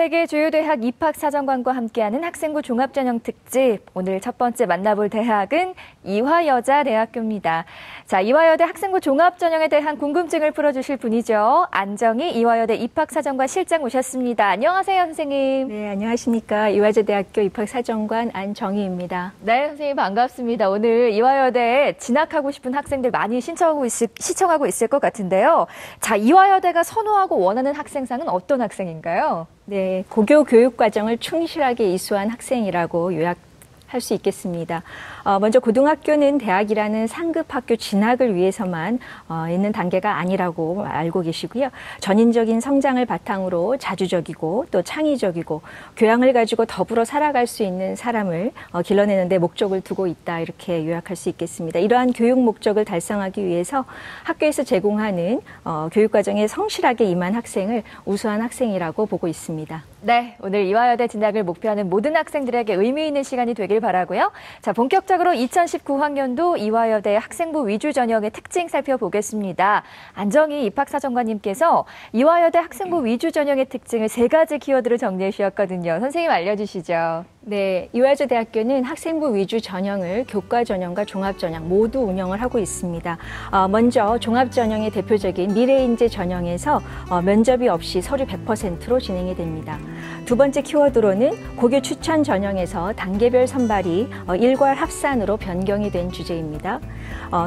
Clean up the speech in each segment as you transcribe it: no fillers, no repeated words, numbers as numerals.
세계 주요 대학 입학 사정관과 함께하는 학생부 종합전형 특집. 오늘 첫 번째 만나볼 대학은 이화여자대학교입니다. 자, 이화여대 학생부 종합전형에 대한 궁금증을 풀어주실 분이죠. 안정희 이화여대 입학사정관 실장 모셨습니다. 안녕하세요, 선생님. 네, 안녕하십니까. 이화여대학교 입학사정관 안정희입니다. 네, 선생님 반갑습니다. 오늘 이화여대에 진학하고 싶은 학생들 많이 시청하고 있을 것 같은데요. 자, 이화여대가 선호하고 원하는 학생상은 어떤 학생인가요? 네, 고교 교육과정을 충실하게 이수한 학생이라고 요약할 수 있겠습니다. 먼저 고등학교는 대학이라는 상급 학교 진학을 위해서만 있는 단계가 아니라고 알고 계시고요. 전인적인 성장을 바탕으로 자주적이고 또 창의적이고 교양을 가지고 더불어 살아갈 수 있는 사람을 길러내는 데 목적을 두고 있다, 이렇게 요약할 수 있겠습니다. 이러한 교육 목적을 달성하기 위해서 학교에서 제공하는 교육과정에 성실하게 임한 학생을 우수한 학생이라고 보고 있습니다. 네, 오늘 이화여대 진학을 목표하는 모든 학생들에게 의미 있는 시간이 되길 바라고요. 자, 본격적으로 2019학년도 이화여대 학생부 위주 전형의 특징 살펴보겠습니다. 안정희 입학사정관님께서 이화여대 학생부 위주 전형의 특징을 3가지 키워드로 정리해 주셨거든요. 선생님 알려주시죠. 네, 이화여자대학교는 학생부 위주 전형을 교과전형과 종합전형 모두 운영을 하고 있습니다. 먼저 종합전형의 대표적인 미래인재 전형에서 면접이 없이 서류 100%로 진행이 됩니다. 두 번째 키워드로는 고교 추천 전형에서 단계별 선발이 일괄 합산으로 변경이 된 주제입니다.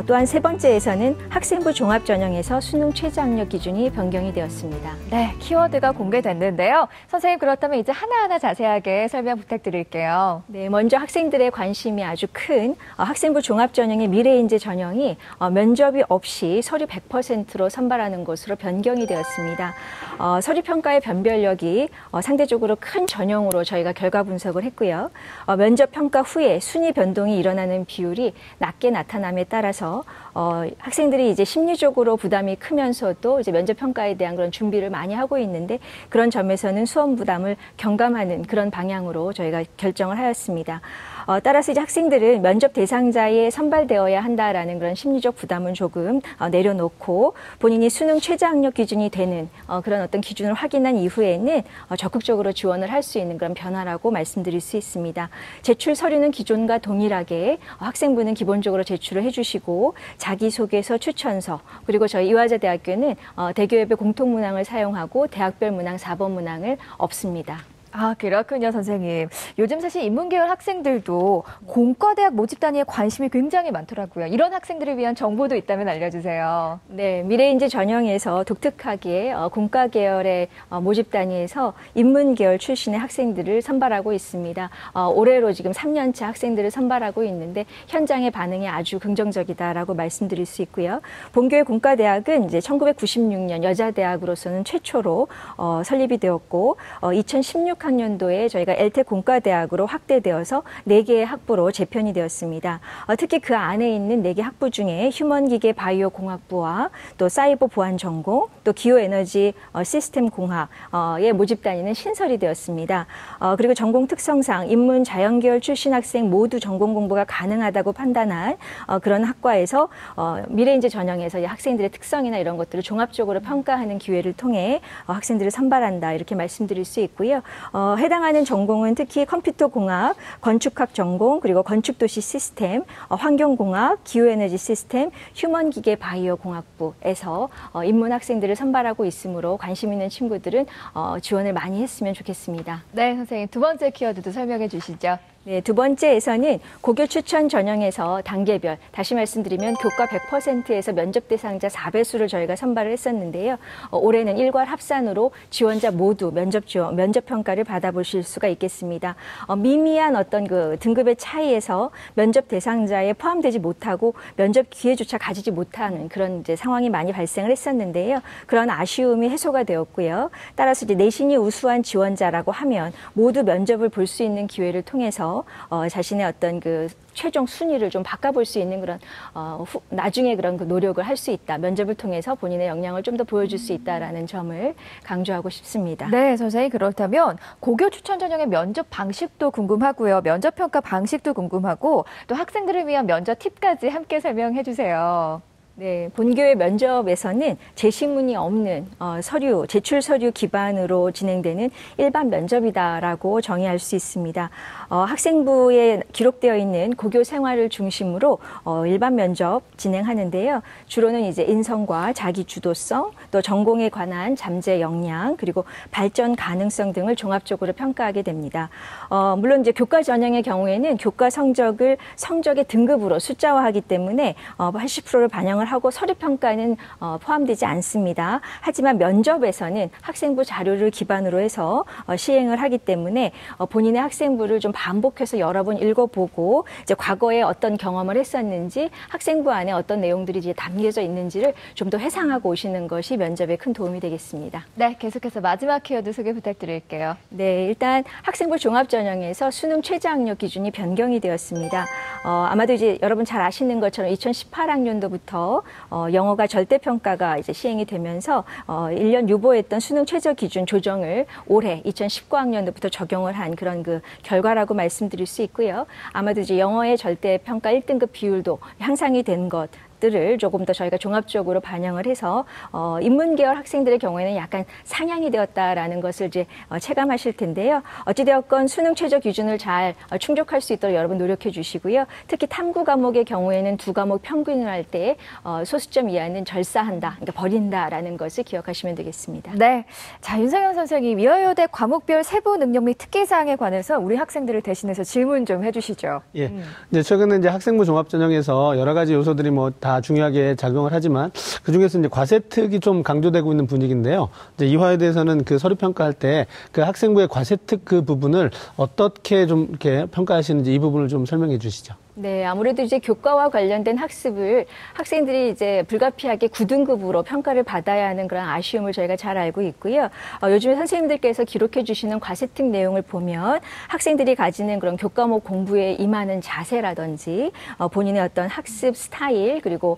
또한 세 번째에서는 학생부 종합전형에서 수능 최저학력 기준이 변경이 되었습니다. 네, 키워드가 공개됐는데요. 선생님, 그렇다면 이제 하나하나 자세하게 설명 부탁드릴게요. 네, 먼저 학생들의 관심이 아주 큰 학생부 종합전형의 미래인재 전형이 면접이 없이 서류 100%로 선발하는 것으로 변경이 되었습니다. 서류평가의 변별력이 상대적으로 큰 전형으로 저희가 결과 분석을 했고요. 면접 평가 후에 순위 변동이 일어나는 비율이 낮게 나타남에 따라서 학생들이 이제 심리적으로 부담이 크면서도 이제 면접 평가에 대한 그런 준비를 많이 하고 있는데, 그런 점에서는 수험 부담을 경감하는 그런 방향으로 저희가 결정을 하였습니다. 따라서 이제 학생들은 면접 대상자에 선발되어야 한다라는 그런 심리적 부담은 조금 내려놓고 본인이 수능 최저학력 기준이 되는 그런 어떤 기준을 확인한 이후에는 적극적으로 지원을 할 수 있는 그런 변화라고 말씀드릴 수 있습니다. 제출 서류는 기존과 동일하게 학생부는 기본적으로 제출을 해주시고, 자기소개서, 추천서, 그리고 저희 이화여자대학교는 대교협의 공통문항을 사용하고 대학별 문항, 4번 문항을 없습니다. 아, 그렇군요, 선생님. 요즘 사실 인문계열 학생들도 공과대학 모집 단위에 관심이 굉장히 많더라고요. 이런 학생들을 위한 정보도 있다면 알려주세요. 네, 미래인재 전형에서 독특하게 공과계열의 모집 단위에서 인문계열 출신의 학생들을 선발하고 있습니다. 올해로 지금 3년차 학생들을 선발하고 있는데 현장의 반응이 아주 긍정적이다라고 말씀드릴 수 있고요. 본교의 공과대학은 이제 1996년 여자대학으로서는 최초로 설립이 되었고, 2016학년도에 저희가 엘텍 공과대학으로 확대되어서 4개의 학부로 재편이 되었습니다. 특히 그 안에 있는 4개 학부 중에 휴먼기계 바이오 공학부와 또 사이버 보안 전공, 또 기후에너지 시스템 공학의 모집 단위는 신설이 되었습니다. 그리고 전공 특성상 인문 자연계열 출신 학생 모두 전공 공부가 가능하다고 판단한 그런 학과에서 미래인재 전형에서 학생들의 특성이나 이런 것들을 종합적으로 평가하는 기회를 통해 학생들을 선발한다, 이렇게 말씀드릴 수 있고요. 해당하는 전공은 특히 컴퓨터공학, 건축학 전공, 그리고 건축도시 시스템, 환경공학, 기후에너지 시스템, 휴먼기계 바이오 공학부에서 인문 학생들을 선발하고 있으므로 관심 있는 친구들은 지원을 많이 했으면 좋겠습니다. 네, 선생님. 두 번째 키워드도 설명해 주시죠. 네, 두 번째에서는 고교 추천 전형에서 단계별, 다시 말씀드리면 교과 100%에서 면접 대상자 4배수를 저희가 선발을 했었는데요. 올해는 일괄 합산으로 지원자 모두 면접 평가를 받아보실 수가 있겠습니다. 미미한 어떤 그 등급의 차이에서 면접 대상자에 포함되지 못하고 면접 기회조차 가지지 못하는 그런 이제 상황이 많이 발생을 했었는데요. 그런 아쉬움이 해소가 되었고요. 따라서 이제 내신이 우수한 지원자라고 하면 모두 면접을 볼 수 있는 기회를 통해서 자신의 어떤 그 최종 순위를 좀 바꿔볼 수 있는 그런 나중에 그런 그 노력을 할 수 있다. 면접을 통해서 본인의 역량을 좀 더 보여줄 수 있다라는 점을 강조하고 싶습니다. 네, 선생님. 그렇다면 고교 추천 전형의 면접 방식도 궁금하고요. 면접 평가 방식도 궁금하고 또 학생들을 위한 면접 팁까지 함께 설명해 주세요. 네, 본교의 면접에서는 제시문이 없는 서류, 제출 서류 기반으로 진행되는 일반 면접이다라고 정의할 수 있습니다. 학생부에 기록되어 있는 고교 생활을 중심으로 일반 면접 진행하는데요. 주로는 이제 인성과 자기 주도성, 또 전공에 관한 잠재 역량, 그리고 발전 가능성 등을 종합적으로 평가하게 됩니다. 물론 이제 교과 전형의 경우에는 교과 성적을 성적의 등급으로 숫자화하기 때문에 80%를 반영을 하고 서류 평가는 포함되지 않습니다. 하지만 면접에서는 학생부 자료를 기반으로 해서 시행을 하기 때문에 본인의 학생부를 좀 반복해서 여러 번 읽어보고 이제 과거에 어떤 경험을 했었는지 학생부 안에 어떤 내용들이 이제 담겨져 있는지를 좀 더 회상하고 오시는 것이 면접에 큰 도움이 되겠습니다. 네, 계속해서 마지막 키워드 소개 부탁드릴게요. 네, 일단 학생부 종합 전형에서 수능 최저 학력 기준이 변경이 되었습니다. 아마도 이제 여러분 잘 아시는 것처럼 2018학년도부터 영어가 절대평가가 이제 시행이 되면서 1년 유보했던 수능 최저 기준 조정을 올해 2019학년도부터 적용을 한 그런 그 결과라고 말씀드릴 수 있고요. 아마도 이제 영어의 절대평가 1등급 비율도 향상이 된 것들을 조금 더 저희가 종합적으로 반영을 해서 인문계열 학생들의 경우에는 약간 상향이 되었다라는 것을 이제 체감하실 텐데요. 어찌되었건 수능 최저 기준을 잘 충족할 수 있도록 여러분 노력해 주시고요. 특히 탐구 과목의 경우에는 두 과목 평균을 할 때 소수점 이하는 절사한다, 그러니까 버린다라는 것을 기억하시면 되겠습니다. 네, 자 윤상현 선생님, 이화여대 과목별 세부 능력 및 특기 사항에 관해서 우리 학생들을 대신해서 질문 좀 해주시죠. 예, 이제 최근에 이제 학생부 종합 전형에서 여러 가지 요소들이 뭐 다 중요하게 작용을 하지만 그 중에서 이제 과세특이 좀 강조되고 있는 분위기인데요. 이제 이화여대에서는 그 서류 평가할 때 그 학생부의 과세특 그 부분을 어떻게 좀 이렇게 평가하시는지 이 부분을 좀 설명해 주시죠. 네, 아무래도 이제 교과와 관련된 학습을 학생들이 이제 불가피하게 9등급으로 평가를 받아야 하는 그런 아쉬움을 저희가 잘 알고 있고요. 요즘에 선생님들께서 기록해 주시는 과세특 내용을 보면 학생들이 가지는 그런 교과목 공부에 임하는 자세라든지 본인의 어떤 학습 스타일, 그리고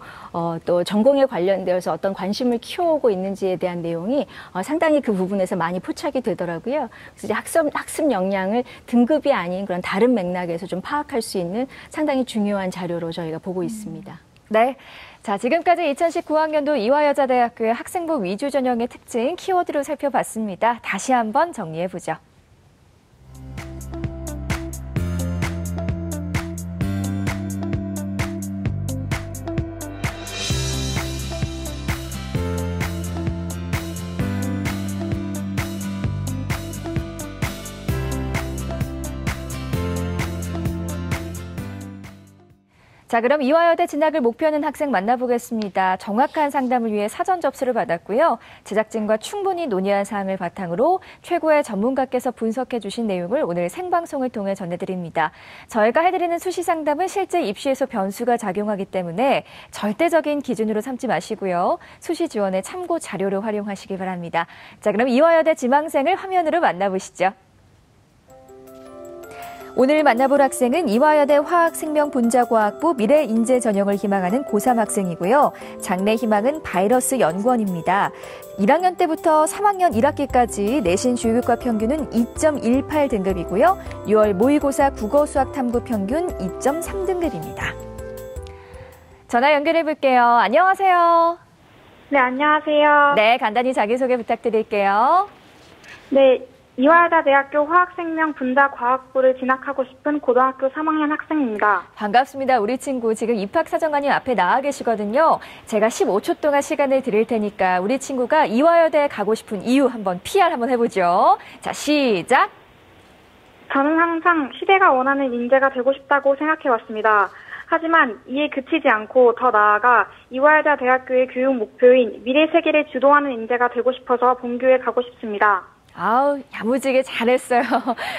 또 전공에 관련되어서 어떤 관심을 키워오고 있는지에 대한 내용이 상당히 그 부분에서 많이 포착이 되더라고요. 그래서 이제 학습 역량을 등급이 아닌 그런 다른 맥락에서 좀 파악할 수 있는 상당히 중요한 자료로 저희가 보고 있습니다. 네. 자, 지금까지 2019학년도 이화여자대학교의 학생부 위주 전형의 특징 키워드로 살펴봤습니다. 다시 한번 정리해보죠. 자, 그럼 이화여대 진학을 목표하는 학생 만나보겠습니다. 정확한 상담을 위해 사전 접수를 받았고요. 제작진과 충분히 논의한 사항을 바탕으로 최고의 전문가께서 분석해 주신 내용을 오늘 생방송을 통해 전해드립니다. 저희가 해드리는 수시 상담은 실제 입시에서 변수가 작용하기 때문에 절대적인 기준으로 삼지 마시고요. 수시 지원의 참고 자료로 활용하시기 바랍니다. 자, 그럼 이화여대 지망생을 화면으로 만나보시죠. 오늘 만나볼 학생은 이화여대 화학생명분자과학부 미래인재 전형을 희망하는 고3 학생이고요. 장래 희망은 바이러스 연구원입니다. 1학년 때부터 3학년 1학기까지 내신 주요교과 평균은 2.18 등급이고요. 6월 모의고사 국어수학 탐구 평균 2.3등급입니다. 전화 연결해 볼게요. 안녕하세요. 네, 안녕하세요. 네, 간단히 자기소개 부탁드릴게요. 네, 이화여대 대학교 화학생명분자과학부를 진학하고 싶은 고등학교 3학년 학생입니다. 반갑습니다. 우리 친구 지금 입학사정관님 앞에 나와 계시거든요. 제가 15초 동안 시간을 드릴 테니까 우리 친구가 이화여대에 가고 싶은 이유 한번 PR 한번 해보죠. 자, 시작. 저는 항상 시대가 원하는 인재가 되고 싶다고 생각해왔습니다. 하지만 이에 그치지 않고 더 나아가 이화여대 대학교의 교육 목표인 미래 세계를 주도하는 인재가 되고 싶어서 본교에 가고 싶습니다. 아우, 야무지게 잘했어요.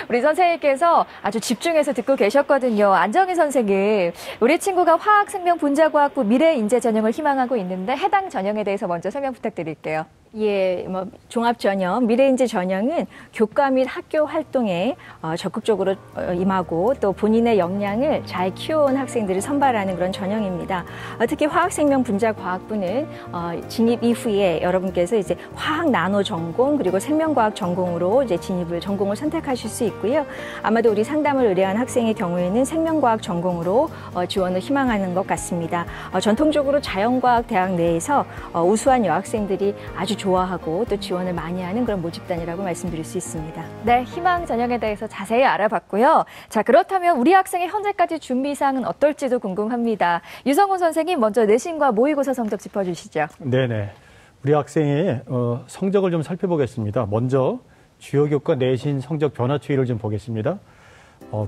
우리 선생님께서 아주 집중해서 듣고 계셨거든요. 안정희 선생님, 우리 친구가 화학생명분자과학부 미래인재 전형을 희망하고 있는데 해당 전형에 대해서 먼저 설명 부탁드릴게요. 예, 뭐 종합전형, 미래인재 전형은 교과 및 학교 활동에 적극적으로 임하고 또 본인의 역량을 잘 키워온 학생들을 선발하는 그런 전형입니다. 특히 화학생명분자과학부는 진입 이후에 여러분께서 이제 화학 나노 전공 그리고 생명과학 전공으로 이제 전공을 선택하실 수 있고요. 아마도 우리 상담을 의뢰한 학생의 경우에는 생명과학 전공으로 지원을 희망하는 것 같습니다. 전통적으로 자연과학 대학 내에서 우수한 여학생들이 아주 좋아하고 또 지원을 많이 하는 그런 모집단이라고 말씀드릴 수 있습니다. 네, 희망 전형에 대해서 자세히 알아봤고요. 자, 그렇다면 우리 학생의 현재까지 준비사항은 어떨지도 궁금합니다. 유성훈 선생님, 먼저 내신과 모의고사 성적 짚어주시죠. 네네. 우리 학생의 성적을 좀 살펴보겠습니다. 먼저 주요 교과 내신 성적 변화 추이를 좀 보겠습니다.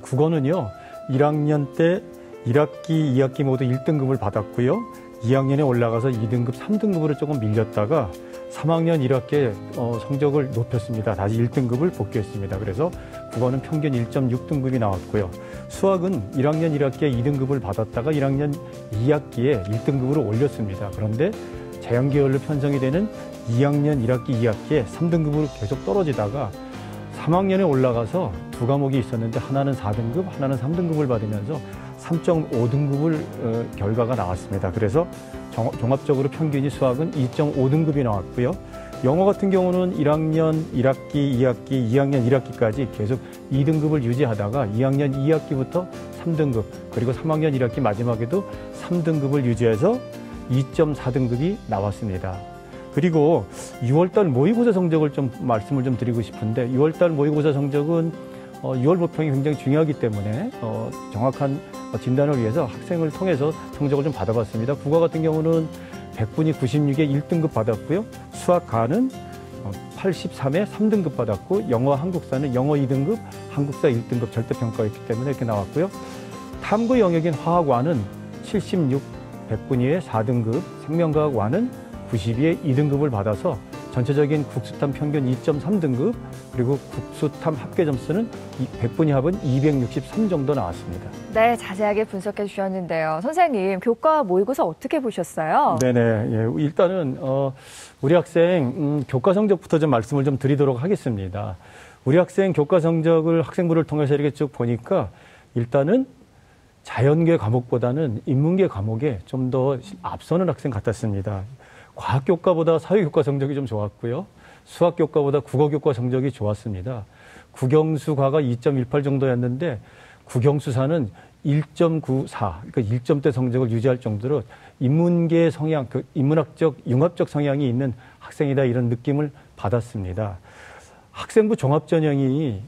국어는요, 1학년 때 1학기, 2학기 모두 1등급을 받았고요. 2학년에 올라가서 2등급, 3등급으로 조금 밀렸다가 3학년 1학기에 성적을 높였습니다. 다시 1등급을 복귀했습니다. 그래서 국어는 평균 1.6등급이 나왔고요. 수학은 1학년 1학기에 2등급을 받았다가 1학년 2학기에 1등급으로 올렸습니다. 그런데 자연계열로 편성이 되는 2학년 1학기 2학기에 3등급으로 계속 떨어지다가 3학년에 올라가서 두 과목이 있었는데 하나는 4등급, 하나는 3등급을 받으면서 3.5등급을 결과가 나왔습니다. 그래서 종합적으로 평균이 수학은 2.5등급이 나왔고요. 영어 같은 경우는 1학년 1학기, 2학기, 2학년 1학기까지 계속 2등급을 유지하다가 2학년 2학기부터 3등급, 그리고 3학년 1학기 마지막에도 3등급을 유지해서 2.4등급이 나왔습니다. 그리고 6월달 모의고사 성적을 좀 말씀을 좀 드리고 싶은데 6월달 모의고사 성적은 6월 모평이 굉장히 중요하기 때문에 정확한 진단을 위해서 학생을 통해서 성적을 좀 받아봤습니다. 국어 같은 경우는 100분이 96에 1등급 받았고요. 수학과는 83에 3등급 받았고 영어 한국사는 영어 2등급, 한국사 1등급 절대평가였기 때문에 이렇게 나왔고요. 탐구 영역인 화학과는 76, 100분위에 4등급, 생명과학과는 92에 2등급을 받아서 전체적인 국수탐 평균 2.3등급, 그리고 국수탐 합계 점수는 100분위 합은 263 정도 나왔습니다. 네, 자세하게 분석해 주셨는데요. 선생님, 교과 모의고사 어떻게 보셨어요? 네네. 예, 일단은 우리 학생 교과 성적부터 좀 말씀을 좀 드리도록 하겠습니다. 우리 학생 교과 성적을 학생부를 통해서 이렇게 쭉 보니까 일단은 자연계 과목보다는 인문계 과목에 좀 더 앞서는 학생 같았습니다. 과학교과보다 사회교과 성적이 좀 좋았고요. 수학교과보다 국어교과 성적이 좋았습니다. 국영수과가 2.18 정도였는데 국영수사는 1.94, 그러니까 1점대 성적을 유지할 정도로 인문계 성향, 인문학적, 융합적 성향이 있는 학생이다 이런 느낌을 받았습니다. 학생부 종합전형이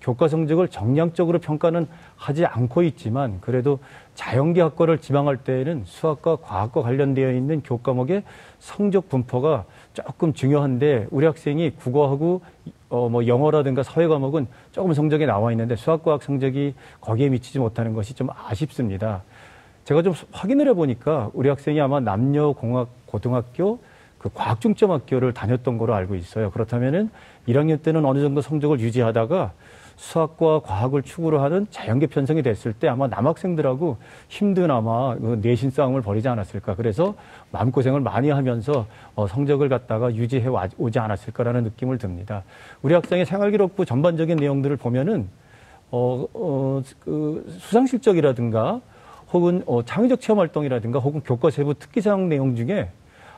교과 성적을 정량적으로 평가는 하지 않고 있지만 그래도 자연계 학과를 지망할 때에는 수학과 과학과 관련되어 있는 교과목의 성적 분포가 조금 중요한데 우리 학생이 국어하고 뭐 영어라든가 사회 과목은 조금 성적이 나와 있는데 수학과학 성적이 거기에 미치지 못하는 것이 좀 아쉽습니다. 제가 좀 확인을 해보니까 우리 학생이 아마 남녀공학 고등학교 그 과학중점학교를 다녔던 거로 알고 있어요. 그렇다면은 1학년 때는 어느 정도 성적을 유지하다가 수학과 과학을 축으로 하는 자연계 편성이 됐을 때 아마 남학생들하고 힘든 아마 내신 싸움을 벌이지 않았을까. 그래서 마음고생을 많이 하면서 성적을 갖다가 유지해 오지 않았을까라는 느낌을 듭니다. 우리 학생의 생활기록부 전반적인 내용들을 보면은 그 수상실적이라든가 혹은 창의적 체험활동이라든가 혹은 교과 세부 특기사항 내용 중에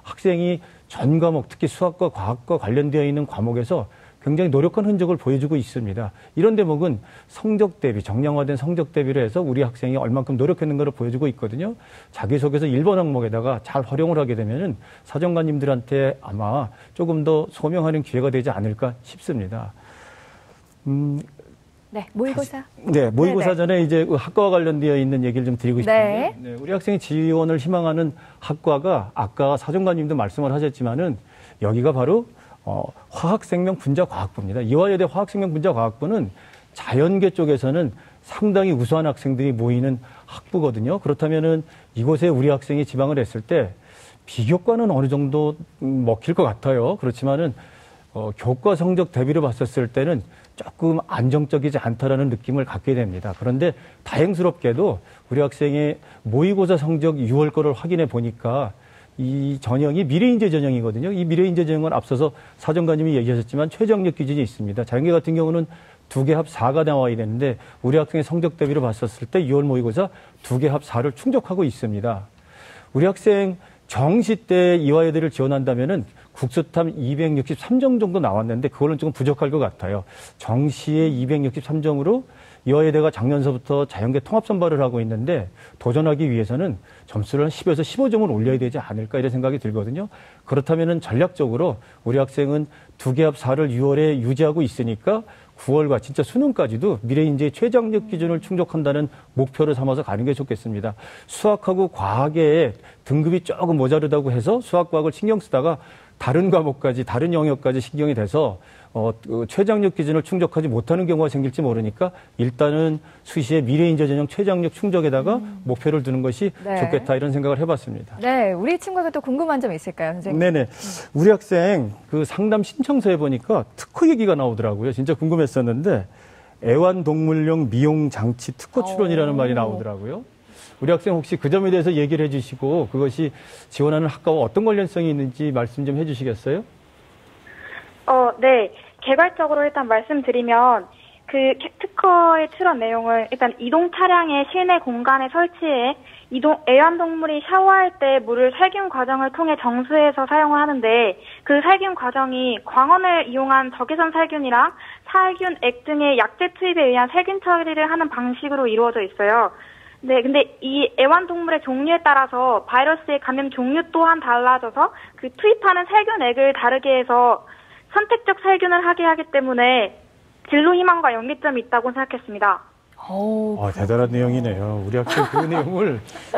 학생이 전 과목, 특히 수학과 과학과 관련되어 있는 과목에서 굉장히 노력한 흔적을 보여주고 있습니다. 이런 대목은 성적 대비, 정량화된 성적 대비로 해서 우리 학생이 얼만큼 노력했는가를 보여주고 있거든요. 자기소개서 1번 항목에다가 잘 활용을 하게 되면은 사정관님들한테 아마 조금 더 소명하는 기회가 되지 않을까 싶습니다. 네, 모의고사. 네, 모의고사 전에 이제 학과와 관련되어 있는 얘기를 좀 드리고 싶은데, 네. 우리 학생이 지원을 희망하는 학과가 아까 사정관님도 말씀을 하셨지만은 여기가 바로 화학생명분자과학부입니다. 이화여대 화학생명분자과학부는 자연계 쪽에서는 상당히 우수한 학생들이 모이는 학부거든요. 그렇다면은 이곳에 우리 학생이 지망을 했을 때 비교과는 어느 정도 먹힐 것 같아요. 그렇지만은 교과 성적 대비로 봤었을 때는 조금 안정적이지 않다라는 느낌을 갖게 됩니다. 그런데 다행스럽게도 우리 학생의 모의고사 성적 6월 거를 확인해 보니까 이 전형이 미래인재 전형이거든요. 이 미래인재 전형은 앞서서 사정관님이 얘기하셨지만 최저학력 기준이 있습니다. 자연계 같은 경우는 2개 합 4가 나와야 되는데 우리 학생의 성적 대비로 봤었을 때 6월 모의고사 2개 합 4를 충족하고 있습니다. 우리 학생 정시 때 이화여대를 지원한다면은 국수탐 263점 정도 나왔는데 그걸로는 조금 부족할 것 같아요. 정시에 263점으로 이화여대가 작년서부터 자연계 통합 선발을 하고 있는데 도전하기 위해서는 점수를 한 10에서 15점을 올려야 되지 않을까 이런 생각이 들거든요. 그렇다면은 전략적으로 우리 학생은 2개 합 4를 6월에 유지하고 있으니까 9월과 진짜 수능까지도 미래인재 최저학력 기준을 충족한다는 목표를 삼아서 가는 게 좋겠습니다. 수학하고 과학에 등급이 조금 모자르다고 해서 수학, 과학을 신경 쓰다가 다른 과목까지, 다른 영역까지 신경이 돼서 최저학력 기준을 충족하지 못하는 경우가 생길지 모르니까 일단은 수시에 미래인재 전형 최저학력 충족에다가 목표를 두는 것이 네. 좋겠다 이런 생각을 해봤습니다. 네, 우리 친구가 또 궁금한 점 있을까요, 선생님? 네네. 우리 학생 그 상담 신청서에 보니까 특허 얘기가 나오더라고요. 진짜 궁금했었는데 애완동물용 미용장치 특허 출원이라는 말이 나오더라고요. 우리 학생 혹시 그 점에 대해서 얘기를 해주시고 그것이 지원하는 학과와 어떤 관련성이 있는지 말씀 좀 해주시겠어요? 네. 개괄적으로 일단 말씀드리면 그 특허의 출원 내용은 일단 이동 차량의 실내 공간에 설치해 애완동물이 샤워할 때 물을 살균 과정을 통해 정수해서 사용을 하는데 그 살균 과정이 광원을 이용한 적외선 살균이랑 살균액 등의 약제 투입에 의한 살균 처리를 하는 방식으로 이루어져 있어요. 네, 근데 이 애완동물의 종류에 따라서 바이러스의 감염 종류 또한 달라져서 그 투입하는 살균액을 다르게 해서 선택적 살균을 하게 하기 때문에 진로 희망과 연계점이 있다고 생각했습니다. 대단한 내용이네요. 우리 학생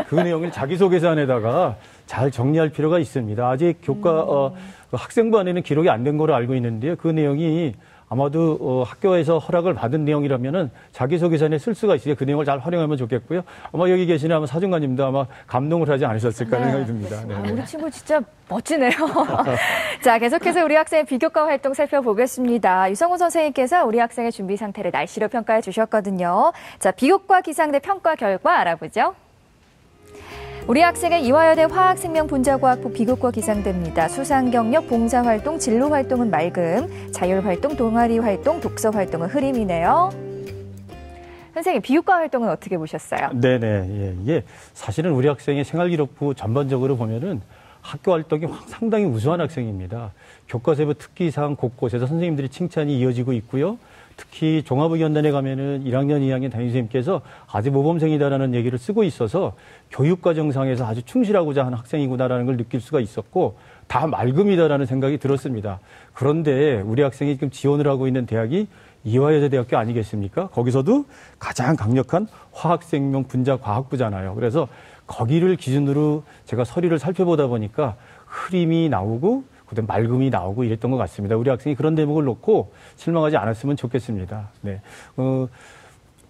그 내용을 자기소개서안에다가 잘 정리할 필요가 있습니다. 아직 교과 학생부 안에는 기록이 안 된 거로 알고 있는데요. 그 내용이 아마도 학교에서 허락을 받은 내용이라면은 자기소개서에 쓸 수가 있으니까 그 내용을 잘 활용하면 좋겠고요. 아마 여기 계시는 아마 사중관님도 아마 감동을 하지 않으셨을까 하는 생각이 듭니다. 네. 우리 친구 진짜 멋지네요. 자, 계속해서 우리 학생의 비교과 활동 살펴보겠습니다. 유성훈 선생님께서 우리 학생의 준비 상태를 날씨로 평가해 주셨거든요. 자, 비교과 기상대 평가 결과 알아보죠. 우리 학생의 이화여대 화학생명분자과학부 비교과 기상대입니다. 수상경력, 봉사활동, 진로활동은 맑음, 자율활동, 동아리활동, 독서활동은 흐림이네요. 선생님, 비교과 활동은 어떻게 보셨어요? 네네. 예, 이게 사실은 우리 학생의 생활기록부 전반적으로 보면은 학교 활동이 상당히 우수한 학생입니다. 교과세부 특기사항 곳곳에서 선생님들이 칭찬이 이어지고 있고요. 특히 종합의견단에 가면은 1학년, 2학년 담임선생님께서 아주 모범생이다라는 얘기를 쓰고 있어서 교육과정상에서 아주 충실하고자 하는 학생이구나라는 걸 느낄 수가 있었고 다 맑음이다라는 생각이 들었습니다. 그런데 우리 학생이 지금 지원을 하고 있는 대학이 이화여자대학교 아니겠습니까? 거기서도 가장 강력한 화학생명 분자과학부잖아요. 그래서 거기를 기준으로 제가 서류를 살펴보다 보니까 흐림이 나오고 그다음 맑음이 나오고 이랬던 것 같습니다. 우리 학생이 그런 대목을 놓고 실망하지 않았으면 좋겠습니다. 네,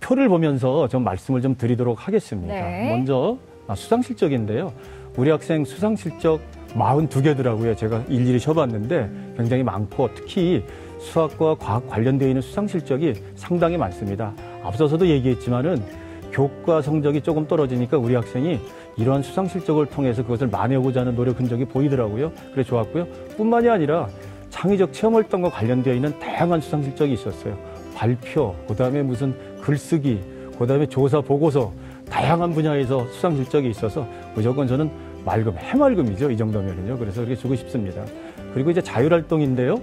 표를 보면서 좀 말씀을 좀 드리도록 하겠습니다. 네. 먼저 수상 실적인데요. 우리 학생 수상 실적 42개더라고요. 제가 일일이 쉬어봤는데 굉장히 많고 특히 수학과 과학 관련되어 있는 수상 실적이 상당히 많습니다. 앞서서도 얘기했지만은 교과 성적이 조금 떨어지니까 우리 학생이 이러한 수상 실적을 통해서 그것을 만회하고자 하는 노력 흔적이 보이더라고요. 그래 좋았고요. 뿐만이 아니라 창의적 체험 활동과 관련되어 있는 다양한 수상 실적이 있었어요. 발표, 그다음에 무슨 글쓰기, 그다음에 조사 보고서 다양한 분야에서 수상 실적이 있어서 무조건 저는 맑음, 해맑음이죠. 이 정도면은요. 그래서 그렇게 주고 싶습니다. 그리고 이제 자율활동인데요.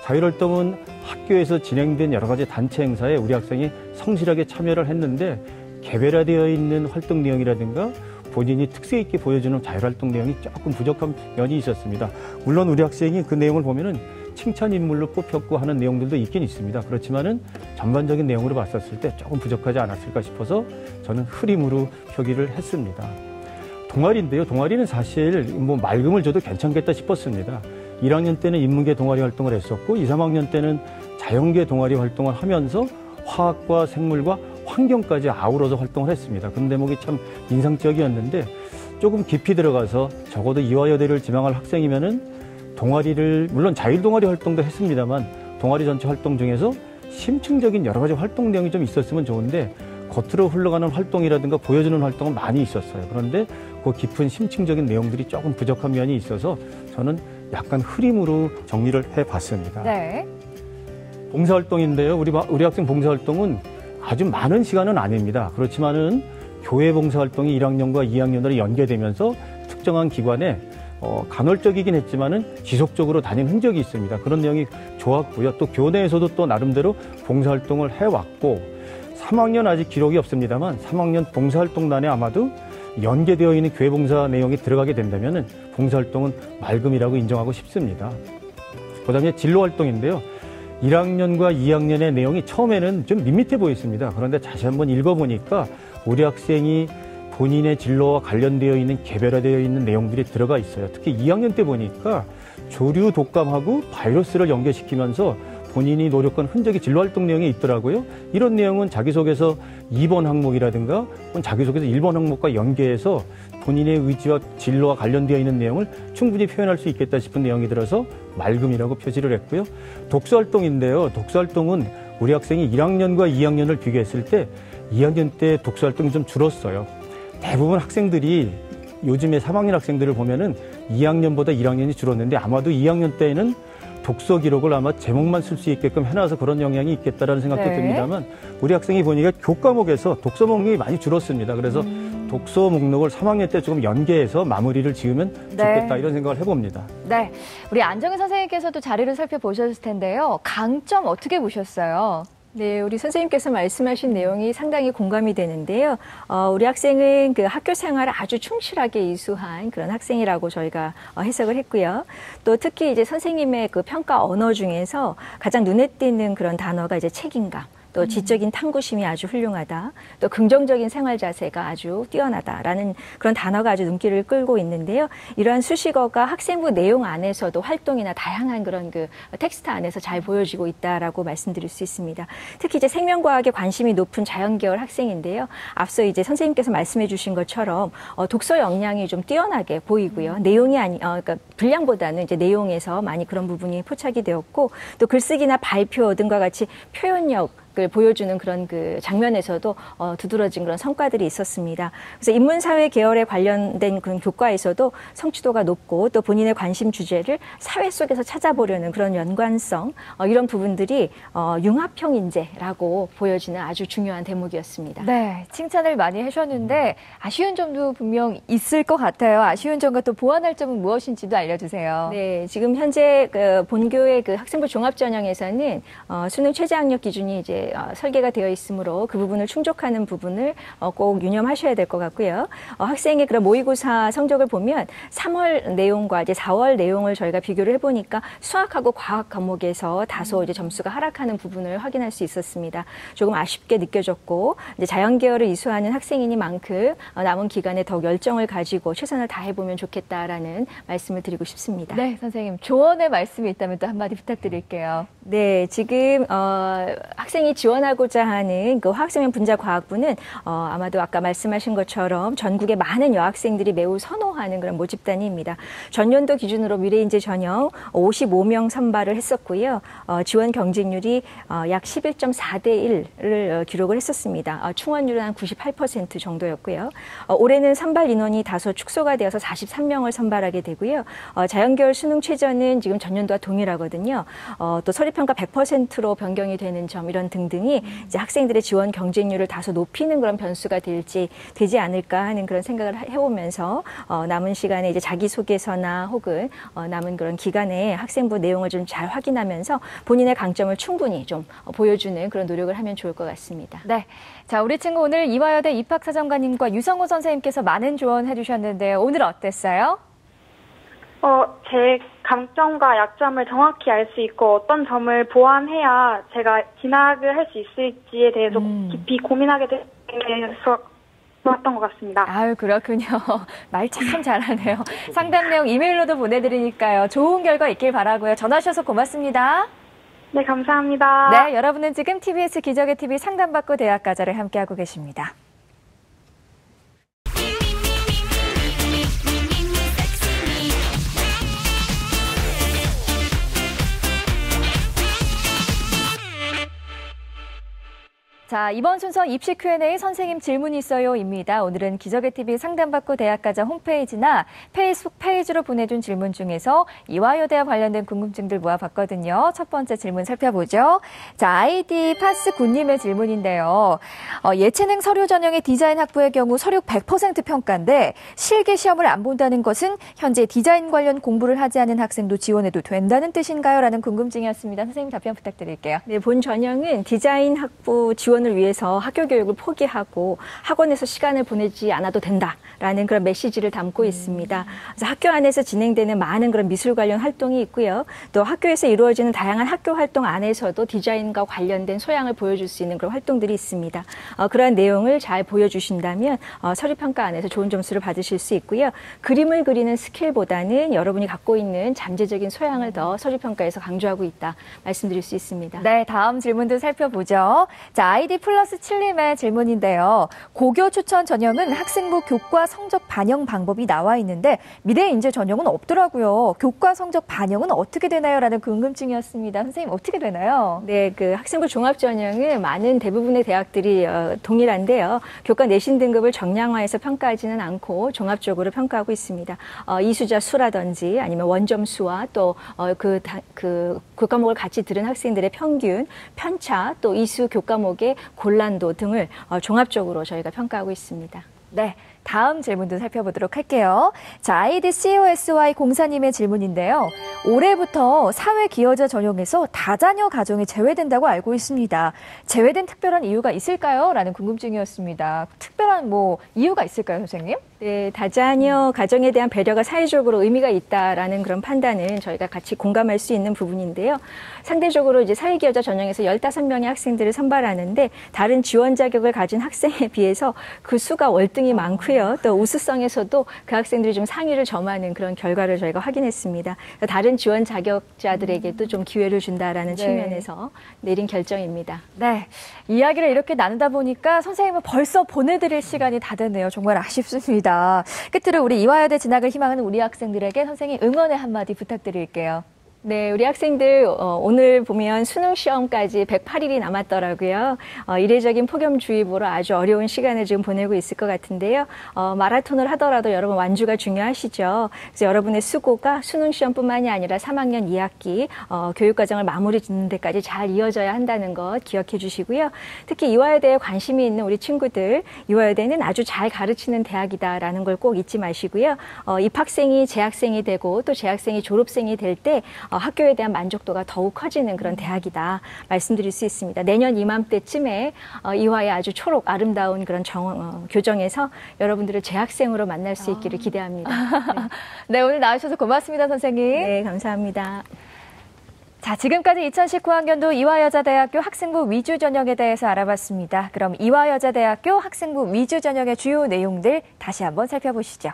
자율활동은 학교에서 진행된 여러 가지 단체 행사에 우리 학생이 성실하게 참여를 했는데 개별화되어 있는 활동 내용이라든가 본인이 특색 있게 보여주는 자율활동 내용이 조금 부족한 면이 있었습니다. 물론 우리 학생이 그 내용을 보면은 칭찬 인물로 뽑혔고 하는 내용들도 있긴 있습니다. 그렇지만은 전반적인 내용으로 봤었을 때 조금 부족하지 않았을까 싶어서 저는 흐림으로 표기를 했습니다. 동아리인데요. 동아리는 사실 뭐 맑음을 줘도 괜찮겠다 싶었습니다. 1학년 때는 인문계 동아리 활동을 했었고 2, 3학년 때는 자연계 동아리 활동을 하면서 화학과 생물과 환경까지 아우러서 활동을 했습니다. 그런 대목이 참 인상적이었는데 조금 깊이 들어가서 적어도 이화여대를 지망할 학생이면은 동아리를 물론 자율 동아리 활동도 했습니다만 동아리 전체 활동 중에서 심층적인 여러 가지 활동 내용이 좀 있었으면 좋은데 겉으로 흘러가는 활동이라든가 보여주는 활동은 많이 있었어요. 그런데 그 깊은 심층적인 내용들이 조금 부족한 면이 있어서 저는 약간 흐림으로 정리를 해봤습니다. 네. 봉사활동인데요. 우리 학생 봉사활동은 아주 많은 시간은 아닙니다. 그렇지만은 교회 봉사활동이 1학년과 2학년으로 연계되면서 특정한 기관에 간헐적이긴 했지만은 지속적으로 다닌 흔적이 있습니다. 그런 내용이 좋았고요. 또 교내에서도 또 나름대로 봉사활동을 해왔고 3학년 아직 기록이 없습니다만 3학년 봉사활동단에 아마도 연계되어 있는 교회 봉사 내용이 들어가게 된다면은 봉사활동은 맑음이라고 인정하고 싶습니다. 그다음에 진로활동인데요. 1학년과 2학년의 내용이 처음에는 좀 밋밋해 보였습니다. 그런데 다시 한번 읽어보니까 우리 학생이 본인의 진로와 관련되어 있는 개별화되어 있는 내용들이 들어가 있어요. 특히 2학년 때 보니까 조류 독감하고 바이러스를 연계시키면서 본인이 노력한 흔적이 진로활동 내용에 있더라고요. 이런 내용은 자기소개서 2번 항목이라든가 자기소개서 1번 항목과 연계해서 본인의 의지와 진로와 관련되어 있는 내용을 충분히 표현할 수 있겠다 싶은 내용이 들어서 맑음이라고 표시를 했고요. 독서활동인데요. 독서활동은 우리 학생이 1학년과 2학년을 비교했을 때 2학년 때 독서활동이 좀 줄었어요. 대부분 학생들이 요즘에 3학년 학생들을 보면은 2학년보다 1학년이 줄었는데 아마도 2학년 때에는 독서 기록을 아마 제목만 쓸 수 있게끔 해놔서 그런 영향이 있겠다라는 생각도 네. 듭니다만 우리 학생이 보니까 교과목에서 독서 목록이 많이 줄었습니다. 그래서 독서 목록을 3학년 때 조금 연계해서 마무리를 지으면 좋겠다 이런 생각을 해봅니다. 네, 우리 안정희 선생님께서도 자료를 살펴보셨을 텐데요. 강점 어떻게 보셨어요? 네, 우리 선생님께서 말씀하신 내용이 상당히 공감이 되는데요. 우리 학생은 그 학교 생활을 아주 충실하게 이수한 그런 학생이라고 저희가 해석을 했고요. 또 특히 이제 선생님의 그 평가 언어 중에서 가장 눈에 띄는 그런 단어가 이제 책임감. 또 지적인 탐구심이 아주 훌륭하다. 또 긍정적인 생활 자세가 아주 뛰어나다라는 그런 단어가 아주 눈길을 끌고 있는데요. 이러한 수식어가 학생부 내용 안에서도 활동이나 다양한 그런 그 텍스트 안에서 잘 보여지고 있다라고 말씀드릴 수 있습니다. 특히 이제 생명과학에 관심이 높은 자연계열 학생인데요. 앞서 이제 선생님께서 말씀해 주신 것처럼 독서 역량이 좀 뛰어나게 보이고요. 내용이 그러니까 분량보다는 이제 내용에서 많이 그런 부분이 포착이 되었고 또 글쓰기나 발표 등과 같이 표현력 을 보여주는 그런 그 장면에서도 두드러진 그런 성과들이 있었습니다. 그래서 인문사회 계열에 관련된 그런 교과에서도 성취도가 높고 또 본인의 관심 주제를 사회 속에서 찾아보려는 그런 연관성 이런 부분들이 융합형 인재라고 보여지는 아주 중요한 대목이었습니다. 네, 칭찬을 많이 하셨는데 아쉬운 점도 분명 있을 것 같아요. 아쉬운 점과 또 보완할 점은 무엇인지도 알려주세요. 네, 지금 현재 그 본교의 그 학생부 종합전형에서는 수능 최저학력 기준이 이제 설계가 되어 있으므로 그 부분을 충족하는 부분을 꼭 유념하셔야 될 것 같고요. 학생의 그런 모의고사 성적을 보면 3월 내용과 이제 4월 내용을 저희가 비교를 해보니까 수학하고 과학 과목에서 다소 이제 점수가 하락하는 부분을 확인할 수 있었습니다. 조금 아쉽게 느껴졌고 이제 자연계열을 이수하는 학생이니만큼 남은 기간에 더욱 열정을 가지고 최선을 다해보면 좋겠다라는 말씀을 드리고 싶습니다. 네, 선생님 조언의 말씀이 있다면 또 한마디 부탁드릴게요. 네, 지금 학생이 지원하고자 하는 그 화학생명 분자과학부는 아마도 아까 말씀하신 것처럼 전국의 많은 여학생들이 매우 선호하는 그런 모집단위입니다. 전년도 기준으로 미래인재 전형 55명 선발을 했었고요. 지원 경쟁률이 약 11.4대 1을 기록을 했었습니다. 충원률은 한 98% 정도였고요. 올해는 선발 인원이 다소 축소가 되어서 43명을 선발하게 되고요. 자연계열 수능 최저는 지금 전년도와 동일하거든요. 또 서류평가 100%로 변경이 되는 점 이런 등등이 이제 학생들의 지원 경쟁률을 다소 높이는 그런 변수가 되지 않을까 하는 그런 생각을 해보면서 남은 시간에 이제 자기소개서나 혹은 남은 그런 기간에 학생부 내용을 좀 잘 확인하면서 본인의 강점을 충분히 좀 보여주는 그런 노력을 하면 좋을 것 같습니다. 네. 자, 우리 친구 오늘 이화여대 입학사정관님과 유성호 선생님께서 많은 조언해 주셨는데요. 오늘 어땠어요? 제 강점과 약점을 정확히 알 수 있고 어떤 점을 보완해야 제가 진학을 할 수 있을지에 대해서 깊이 고민하게 돼서 좋았던 것 같습니다. 아유, 그렇군요. 말 참 잘하네요. 상담 내용 이메일로도 보내드리니까요. 좋은 결과 있길 바라고요. 전화 주셔서 고맙습니다. 네, 감사합니다. 네, 여러분은 지금 TBS 기적의 TV 상담받고 대학가자를 함께하고 계십니다. 자, 자, 이번 순서 입시 Q&A 선생님 질문 있어요입니다. 오늘은 기적의 TV 상담받고 대학가자 홈페이지나 페이스북 페이지로 보내준 질문 중에서 이화여대와 관련된 궁금증들 모아봤거든요. 첫 번째 질문 살펴보죠. 자, 아이디 파스9님의 질문인데요. 예체능 서류 전형의 디자인 학부의 경우 서류 100% 평가인데 실기 시험을 안 본다는 것은 현재 디자인 관련 공부를 하지 않은 학생도 지원해도 된다는 뜻인가요? 라는 궁금증이었습니다. 선생님 답변 부탁드릴게요. 네, 본 전형은 디자인 학부 지원을 위해서 학교 교육을 포기하고 학원에서 시간을 보내지 않아도 된다라는 그런 메시지를 담고 있습니다. 그래서 학교 안에서 진행되는 많은 그런 미술 관련 활동이 있고요. 또 학교에서 이루어지는 다양한 학교 활동 안에서도 디자인과 관련된 소양을 보여줄 수 있는 그런 활동들이 있습니다. 그러한 내용을 잘 보여주신다면 서류 평가 안에서 좋은 점수를 받으실 수 있고요. 그림을 그리는 스킬보다는 여러분이 갖고 있는 잠재적인 소양을 더 서류 평가에서 강조하고 있다 말씀드릴 수 있습니다. 네, 다음 질문도 살펴보죠. 자, 아이디 플러스 7님의 질문인데요. 고교 추천 전형은 학생부 교과 성적 반영 방법이 나와 있는데 미래 인재 전형은 없더라고요. 교과 성적 반영은 어떻게 되나요? 라는 궁금증이었습니다. 선생님 어떻게 되나요? 네, 그 학생부 종합 전형은 많은 대부분의 대학들이 동일한데요. 교과 내신 등급을 정량화해서 평가하지는 않고 종합적으로 평가하고 있습니다. 이수자 수라든지 아니면 원점수와 또 그 교과목을 같이 들은 학생들의 평균, 편차, 또 이수 교과목의 곤란도 등을 종합적으로 저희가 평가하고 있습니다. 네, 다음 질문도 살펴보도록 할게요. 자, 아이디 COSY04님의 질문인데요. 올해부터 사회기여자 전형에서 다자녀 가정이 제외된다고 알고 있습니다. 제외된 특별한 이유가 있을까요? 라는 궁금증이었습니다. 특별한 이유가 있을까요, 선생님? 네, 다자녀 가정에 대한 배려가 사회적으로 의미가 있다라는 그런 판단은 저희가 같이 공감할 수 있는 부분인데요. 상대적으로 이제 사회기여자 전형에서 15명의 학생들을 선발하는데 다른 지원 자격을 가진 학생에 비해서 그 수가 월등히 많고요. 또 우수성에서도 그 학생들이 좀 상위를 점하는 그런 결과를 저희가 확인했습니다. 다른 지원 자격자들에게도 좀 기회를 준다라는 측면에서 내린 결정입니다. 네, 이야기를 이렇게 나누다 보니까 선생님은 벌써 보내드릴 시간이 다 됐네요. 정말 아쉽습니다. 끝으로 우리 이화여대 진학을 희망하는 우리 학생들에게 선생님 응원의 한마디 부탁드릴게요. 네, 우리 학생들 오늘 보면 수능 시험까지 108일이 남았더라고요. 이례적인 폭염주의보로 아주 어려운 시간을 지금 보내고 있을 것 같은데요. 마라톤을 하더라도 여러분 완주가 중요하시죠. 그래서 여러분의 수고가 수능 시험뿐만이 아니라 3학년 2학기 교육과정을 마무리 짓는 데까지 잘 이어져야 한다는 것 기억해 주시고요. 특히 이화여대에 관심이 있는 우리 친구들, 이화여대는 아주 잘 가르치는 대학이다라는 걸 꼭 잊지 마시고요. 입학생이 재학생이 되고 또 재학생이 졸업생이 될 때 학교에 대한 만족도가 더욱 커지는 그런 대학이다 말씀드릴 수 있습니다. 내년 이맘때쯤에 이화의 아주 초록 아름다운 그런 교정에서 여러분들을 재학생으로 만날 수 있기를 기대합니다. 네, 오늘 나와주셔서 고맙습니다, 선생님. 네, 감사합니다. 자, 지금까지 2019학년도 이화여자대학교 학생부 위주 전형에 대해서 알아봤습니다. 그럼 이화여자대학교 학생부 위주 전형의 주요 내용들 다시 한번 살펴보시죠.